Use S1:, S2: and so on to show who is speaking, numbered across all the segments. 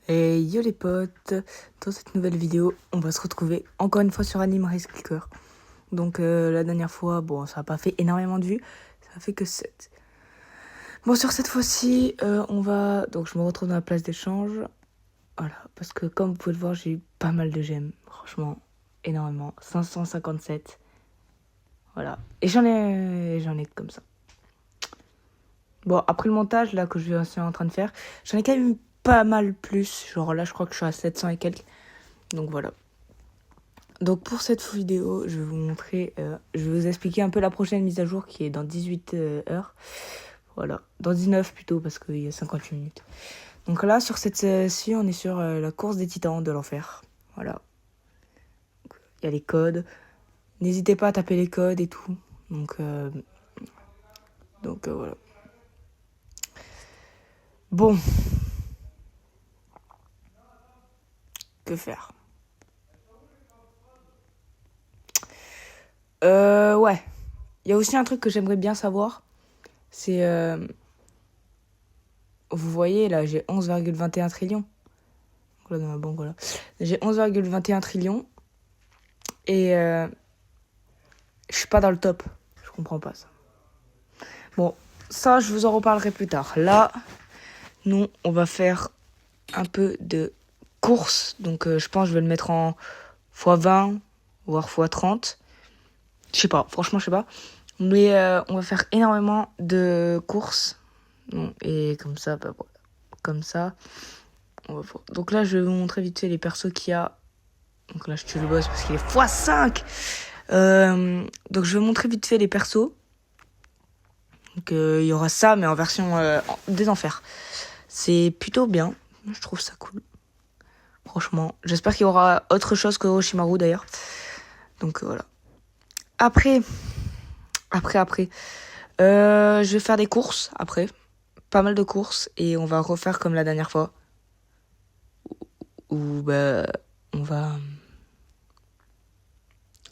S1: Et yo les potes, dans cette nouvelle vidéo, on va se retrouver encore une fois sur Anime Rice Clicker. Donc la dernière fois, bon, ça n'a pas fait énormément de vues, ça a fait que 7. Bon, sur cette fois-ci, donc je me retrouve dans la place d'échange. Voilà, parce que comme vous pouvez le voir, j'ai eu pas mal de gemmes, franchement, énormément, 557. Voilà, et j'en ai comme ça. Bon, après le montage, là, que je suis en train de faire, j'en ai quand même eu pas mal plus. Genre là, je crois que je suis à 700 et quelques. Donc voilà. Donc pour cette vidéo, je vais vous montrer, je vais vous expliquer un peu la prochaine mise à jour qui est dans 18 heures. Voilà, dans 19 plutôt parce qu'il y a 58 minutes. Donc là, sur cette-ci, on est sur la course des titans de l'enfer. Voilà. Il y a les codes. N'hésitez pas à taper les codes et tout. Donc voilà. Bon. Que faire? Ouais. Il y a aussi un truc que j'aimerais bien savoir. C'est... vous voyez, là, j'ai 11,21 trillions. Là, dans ma banque, voilà. J'ai 11,21 trillions. Et je suis pas dans le top. Je comprends pas ça. Bon, ça, je vous en reparlerai plus tard. Là, nous, on va faire un peu de course. Donc, je pense que je vais le mettre en x20, voire x30. Je sais pas, franchement, je sais pas. Mais on va faire énormément de courses. Et comme ça, bah voilà. Comme ça, on va voir. Donc là, je vais vous montrer vite fait les persos qu'il y a. Donc là, je tue le boss parce qu'il est x5. Donc je vais montrer vite fait les persos. Donc il y aura ça, mais en version des enfers. C'est plutôt bien. Je trouve ça cool. Franchement. J'espère qu'il y aura autre chose que Orochimaru d'ailleurs. Donc voilà. Après. Je vais faire des courses après. Pas mal de courses. Et on va refaire comme la dernière fois. Où bah on va...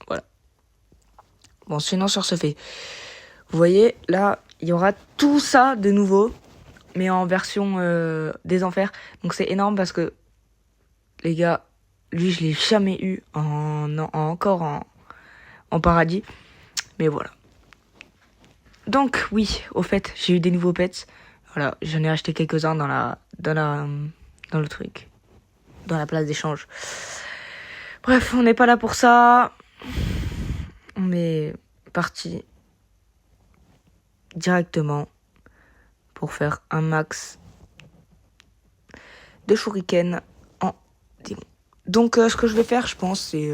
S1: Voilà. Bon, sinon sur ce fait. Vous voyez, là, il y aura tout ça de nouveau. Mais en version des enfers. Donc c'est énorme parce que, les gars, lui, je l'ai jamais eu encore en paradis. Mais voilà. Donc, oui, au fait, j'ai eu des nouveaux pets. Voilà, j'en ai acheté quelques-uns dans le truc. Dans la place d'échange. Bref, on n'est pas là pour ça. On est parti directement pour faire un max de shuriken en démon. Donc, ce que je vais faire, je pense, c'est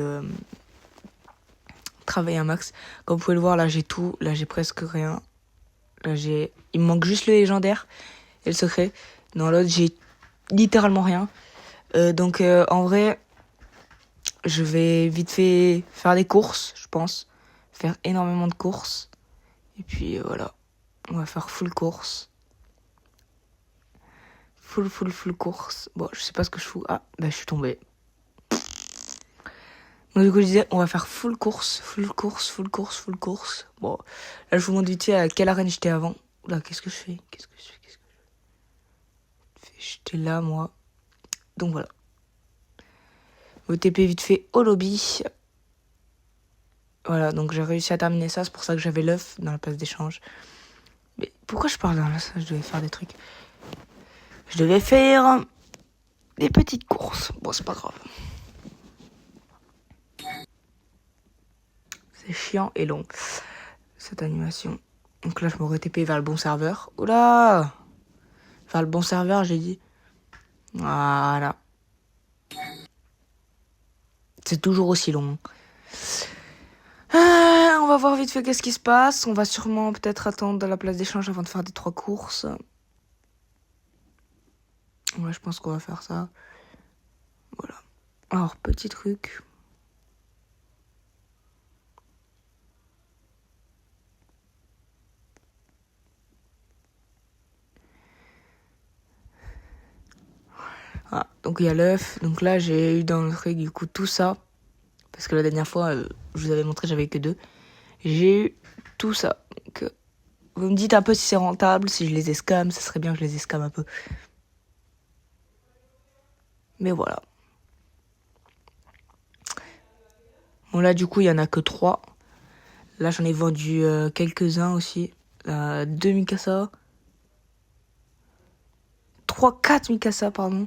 S1: travailler un max. Comme vous pouvez le voir, là, j'ai tout. Là, j'ai presque rien. Là, il me manque juste le légendaire et le secret. Dans l'autre, j'ai littéralement rien. Donc, en vrai, je vais vite fait faire des courses, je pense. Faire énormément de courses. Et puis, voilà. On va faire full course. Full course. Bon, je sais pas ce que je fous. Ah, bah, je suis tombé. Donc, du coup, je disais, on va faire full course. Bon, là, je vous montre vite fait à quelle arène j'étais avant. Oula, qu'est-ce que je fais? J'étais là, moi. Donc, voilà. OTP vite fait au lobby. Voilà, donc j'ai réussi à terminer ça. C'est pour ça que j'avais l'œuf dans la place d'échange. Mais pourquoi je parle là? Ça, je devais faire des trucs. Je devais faire des petites courses. Bon, c'est pas grave. C'est chiant et long, cette animation. Donc là, je m'aurais TP vers le bon serveur. Oula! Vers le bon serveur, j'ai dit. Voilà. C'est toujours aussi long. On va voir vite fait qu'est-ce qui se passe. On va sûrement peut-être attendre à la place d'échange avant de faire des 3 courses. Ouais, je pense qu'on va faire ça. Voilà. Alors, petit truc. Ah, donc il y a l'œuf. Donc là, j'ai eu dans le truc du coup tout ça. Parce que la dernière fois, je vous avais montré, j'avais que 2. J'ai eu tout ça. Donc, vous me dites un peu si c'est rentable, si je les escame. Ça serait bien que je les escame un peu. Mais voilà. Bon là du coup il y en a que 3. Là j'en ai vendu quelques-uns aussi. 2 Mikasa. 4 Mikasa pardon.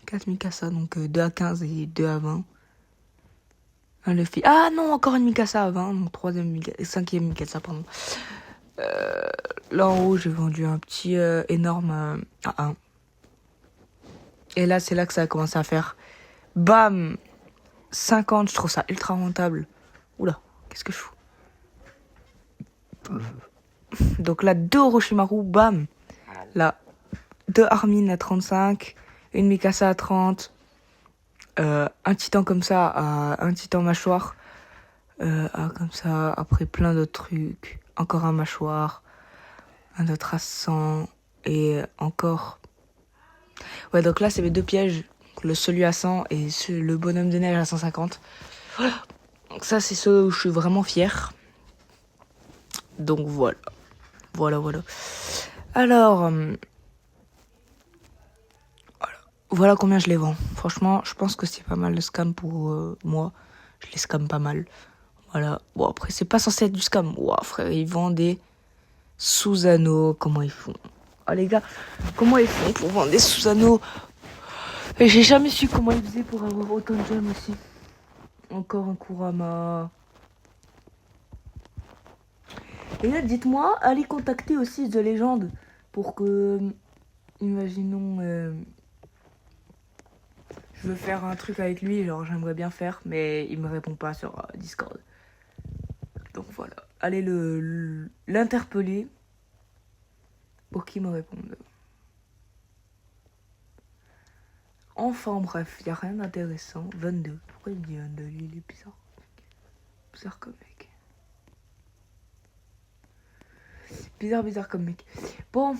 S1: 4 Mikasa, donc 2 à 15 et 2 à 20. Le fil. Ah non, encore une Mikasa à 20, donc 5e Mikasa, pardon. Là en haut, j'ai vendu un petit énorme à 1. Et là, c'est là que ça a commencé à faire. Bam 50, je trouve ça ultra rentable. Oula, qu'est-ce que je fous? Donc là, 2 Orochimaru, bam. Là, 2 Armin à 35, une Mikasa à 30, un titan comme ça à un titan mâchoire. Comme ça, après plein d'autres trucs. Encore un mâchoire, un autre à 100 et encore. Ouais, donc là, c'est mes 2 pièges. Celui à 100 et le bonhomme de neige à 150. Voilà. Donc ça, c'est ceux où je suis vraiment fier. Donc voilà. Voilà. Alors, voilà combien je les vends. Franchement, je pense que c'est pas mal de scam pour moi. Je les scam pas mal. Voilà. Bon, après, c'est pas censé être du scam. Ouah, frère, ils vendent des sous-anneaux. Comment ils font? Oh, les gars, comment ils font pour vendre des sous-anneaux? Et j'ai jamais su comment ils faisaient pour avoir autant de gemmes aussi. Encore un Kurama. Et là, dites-moi, allez contacter aussi The Legend pour que, imaginons, je veux faire un truc avec lui, genre j'aimerais bien faire, mais il me répond pas sur Discord. Donc voilà, allez l'interpeller pour qu'il me réponde. Enfin bref, y a rien d'intéressant. 22. Pourquoi il me dit 22? Lui, il est bizarre. Bizarre comme mec. Bizarre comme mec. Bon.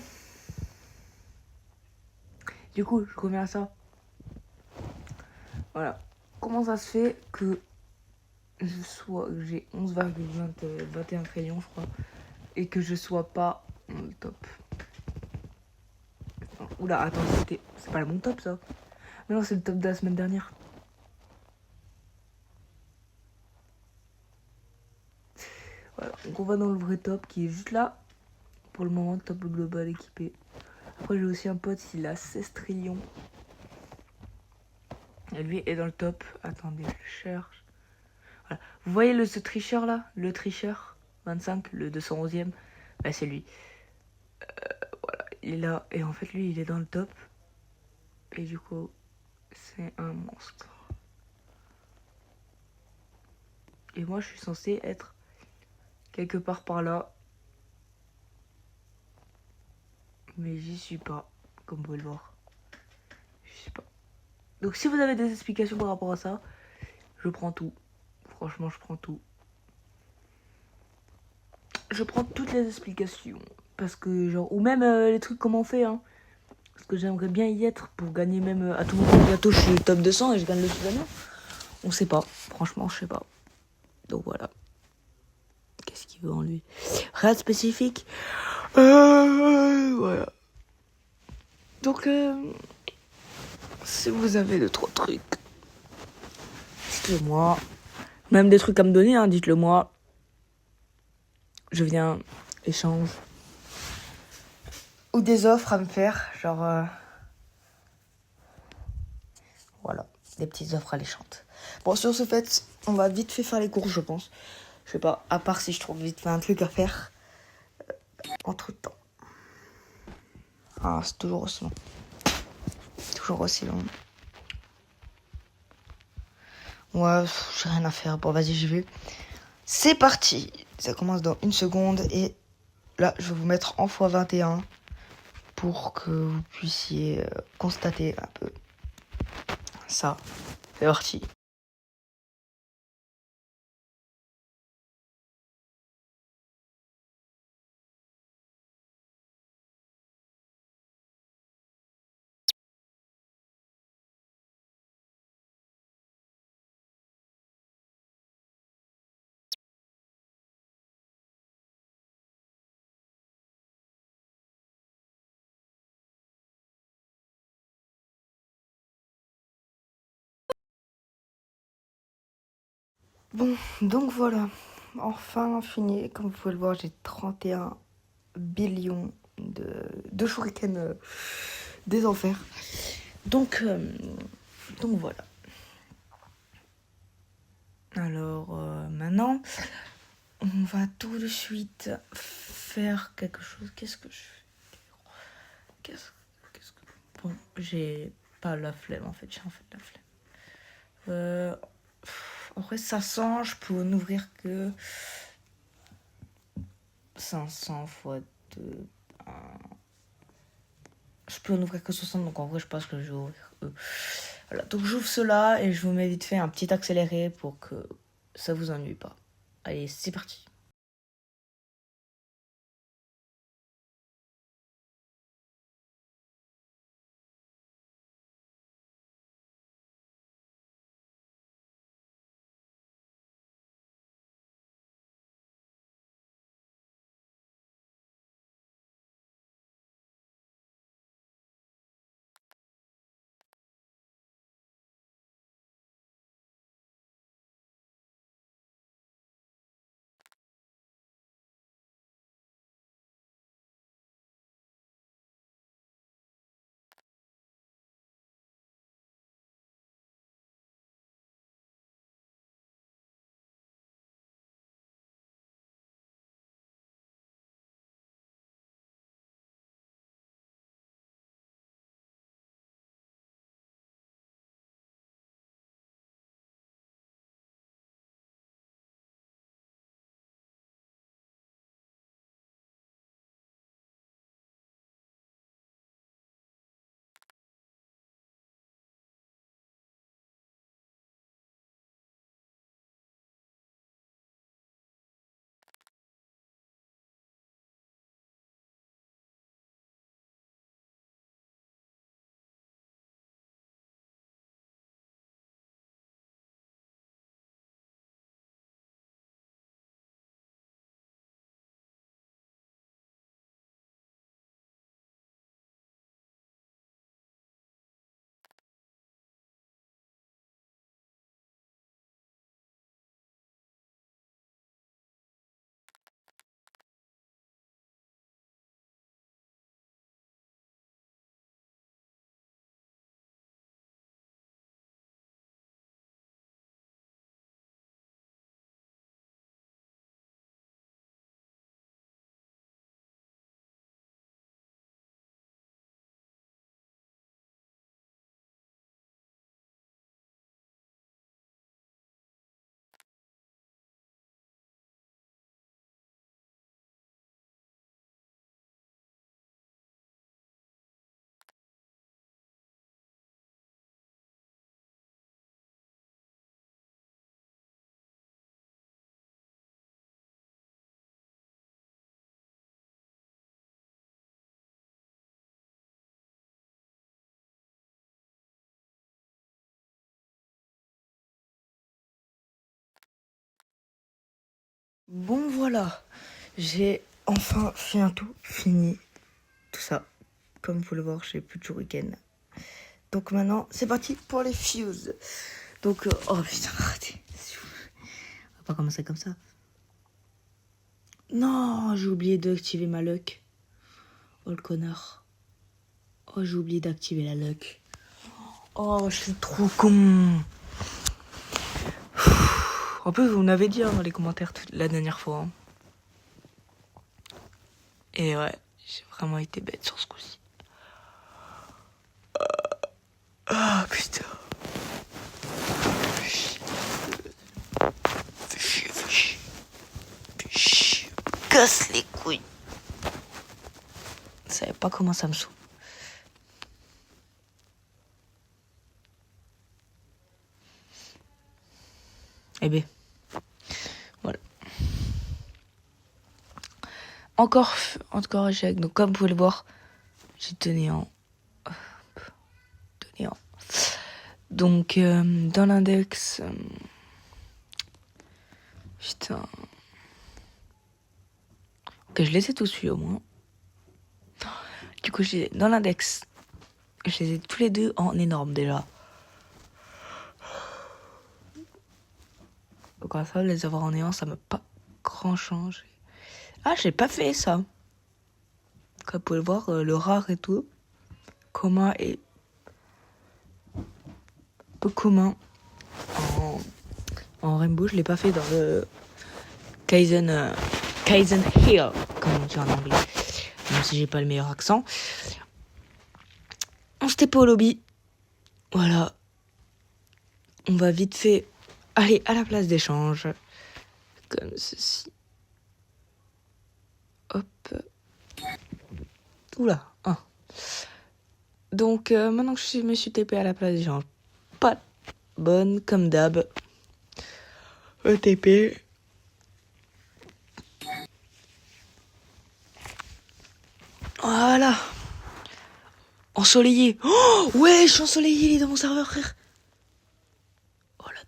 S1: Du coup, je reviens à ça. Voilà. Comment ça se fait que j'ai 11,21 crayons, je crois, et que je sois pas dans le top. Oula, attends, c'est pas mon top ça. Mais non, c'est le top de la semaine dernière. Voilà, donc on va dans le vrai top qui est juste là. Pour le moment, top global équipé. Après, j'ai aussi un pote, il a 16 trillions. Et lui est dans le top. Attendez, je cherche. Voilà. Vous voyez ce tricheur là? Le tricheur 25, le 211e. Bah, c'est lui. Voilà, il est là. Et en fait, lui, il est dans le top. Et du coup, c'est un monstre. Et moi, je suis censé être quelque part par là. Mais j'y suis pas, comme vous pouvez le voir. Je sais pas. Donc si vous avez des explications par rapport à ça, je prends tout. Franchement, je prends tout. Je prends toutes les explications. Parce que genre, ou même les trucs comment on fait, hein. Parce que j'aimerais bien y être pour gagner même à tout moment. Bientôt, je suis top 200 et je gagne le sous-anneau. On sait pas. Franchement, je sais pas. Donc voilà. Qu'est-ce qu'il veut en lui? Rien de spécifique. Voilà. Donc, si vous avez 2-3 trucs, dites-le moi. Même des trucs à me donner, hein, dites-le moi. Je viens, échange. Ou des offres à me faire, genre... Voilà, des petites offres alléchantes. Bon, sur ce fait, on va vite fait faire les courses, je pense. Je sais pas, à part si je trouve vite fait un truc à faire. Entre temps. Ah, c'est toujours aussi long. Toujours aussi long. Ouais, j'ai rien à faire. Bon, vas-y, j'y vais. C'est parti. Ça commence dans 1 seconde. Et là, je vais vous mettre en x21 pour que vous puissiez constater un peu ça. C'est parti. Bon, donc voilà. Enfin fini. Comme vous pouvez le voir, j'ai 31 billions de shurikens des enfers. Donc voilà. Alors maintenant, on va tout de suite faire quelque chose. Qu'est-ce que je fais? Qu'est-ce que... Bon, j'ai pas la flemme en fait. J'ai en fait la flemme. En vrai, ça sent, je peux en ouvrir que 500 fois 2. Je peux en ouvrir que 60, donc en vrai, je pense que je vais ouvrir eux. Voilà, donc j'ouvre cela et je vous mets vite fait un petit accéléré pour que ça vous ennuie pas. Allez, c'est parti. Bon voilà, j'ai enfin fini tout ça. Comme vous pouvez le voir, j'ai plus de shuriken. Donc maintenant, c'est parti pour les fuses. Donc, oh putain, arrêtez. On va pas commencer comme ça. Non, j'ai oublié d'activer ma luck. Oh le connard. Oh, j'ai oublié d'activer la luck. Oh, je suis trop con. En plus, vous m'avez dit dans les commentaires la dernière fois. Hein. Et ouais, j'ai vraiment été bête sur ce coup-ci. Ah putain. Fais chier. Casse les couilles. Je savais pas comment ça me saoule. Eh ben, voilà. Encore échec. Donc comme vous pouvez le voir, j'ai tenu en. Donc dans l'index. Putain. Ok, je les ai tous vus au moins. Du coup, dans l'index, je les ai tous les deux en énorme déjà. Donc à ça, les avoir en néant, ça m'a pas grand changé. Ah, j'ai pas fait ça. Comme vous pouvez le voir, le rare et tout. Commun et peu commun en Rainbow. Je l'ai pas fait dans le Kaizen Hill, comme on dit en anglais. Même si j'ai pas le meilleur accent. On se TP au lobby. Voilà. On va vite fait aller à la place d'échange. Comme ceci. Hop. Oula. Ah. Donc, maintenant que je me suis TP à la place d'échange, pas bonne, comme d'hab. ETP. Voilà. Ensoleillé. Oh, ouais, je suis ensoleillé, il est dans mon serveur, frère. Oh la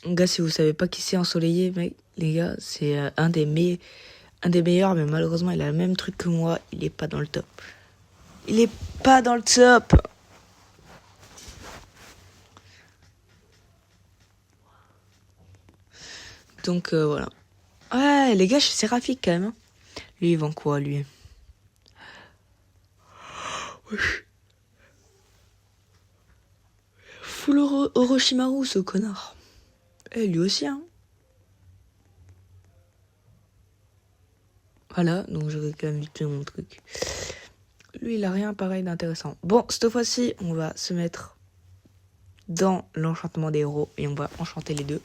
S1: dinguerie. Gars, si vous savez pas qui c'est ensoleillé, mec, les gars, c'est un des meilleurs, mais malheureusement, il a le même truc que moi. Il est pas dans le top. Il est pas dans le top. Donc, voilà. Ouais, les gars, je suis séraphique quand même. Hein. Lui, il vend quoi, lui? Full Orochimaru, ce connard. Eh, lui aussi, hein. Voilà, donc je vais quand même vite mon truc. Lui, il a rien pareil d'intéressant. Bon, cette fois-ci, on va se mettre dans l'enchantement des héros et on va enchanter les deux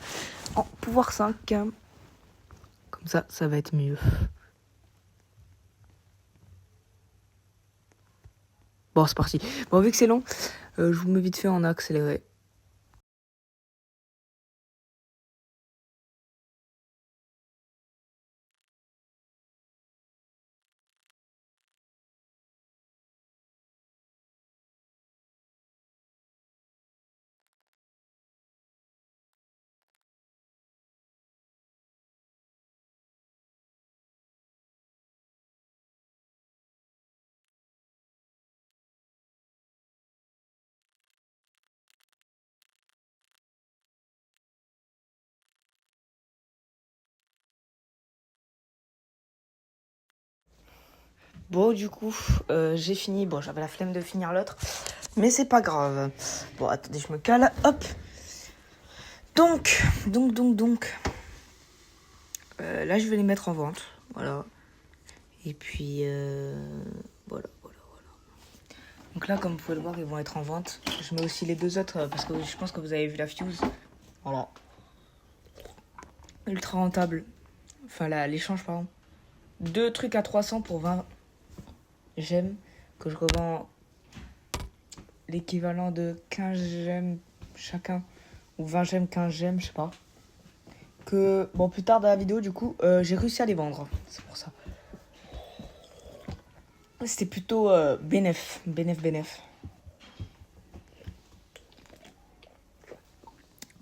S1: en pouvoir 5. Comme ça, ça va être mieux. Bon, c'est parti. Bon, vu que c'est long, je vous mets vite fait en accéléré. Bon, du coup, j'ai fini. Bon, j'avais la flemme de finir l'autre, mais c'est pas grave. Bon, attendez, je me cale. Hop. Donc. Là, je vais les mettre en vente. Voilà. Et puis, voilà. Donc là, comme vous pouvez le voir, ils vont être en vente. Je mets aussi les deux autres parce que je pense que vous avez vu la fuse. Voilà. Ultra rentable. Enfin, l'échange, pardon. 2 trucs à 300 pour 20 gemmes que je revends l'équivalent de 15 gemmes chacun. Ou 20 gemmes, 15 gemmes, je sais pas. Que, bon, plus tard dans la vidéo, du coup, j'ai réussi à les vendre. C'est pour ça. C'était plutôt bénef.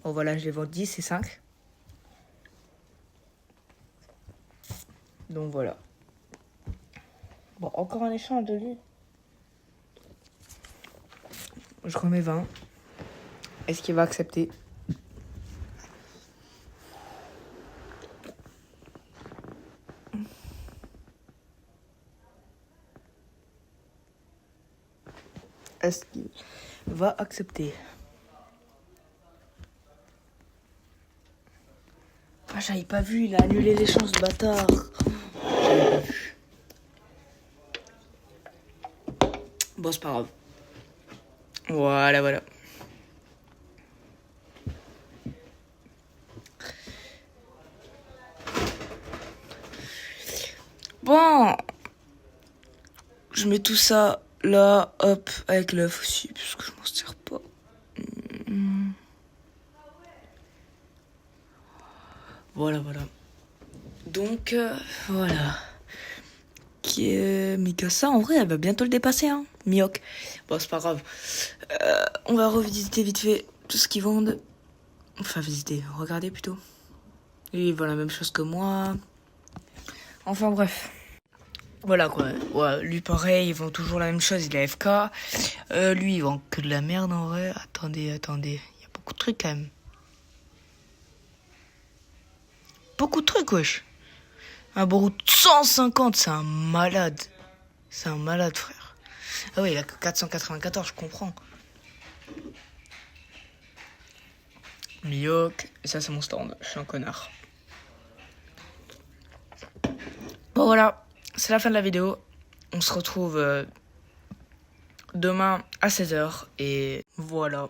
S1: Bon, voilà, je les vends 10 et 5. Donc, voilà. Bon, encore un échange de lui. Je remets 20. Est-ce qu'il va accepter? Est-ce qu'il va accepter? Ah, j'avais pas vu, il a annulé l'échange, ce bâtard. J'avais pas vu. Bon, c'est pas grave. Voilà. Bon. Je mets tout ça là, hop, avec l'œuf aussi, parce que je m'en sers pas. Voilà. Donc, voilà. Mikasa, en vrai, elle va bientôt le dépasser, hein. Miok. Bon, c'est pas grave. On va revisiter vite fait tout ce qu'ils vendent. Enfin, visiter, regardez plutôt. Lui, il vend la même chose que moi. Enfin, bref. Voilà, quoi. Ouais, lui, pareil, il vend toujours la même chose, il est AFK. Lui, il vend que de la merde, en vrai. Attendez. Il y a beaucoup de trucs, quand même. beaucoup de trucs, wesh. Un Boruto 150, c'est un malade. C'est un malade, frère. Ah oui, il a que 494, je comprends. Miyok, et ça c'est mon stand, je suis un connard. Bon voilà, c'est la fin de la vidéo. On se retrouve demain à 16h et voilà.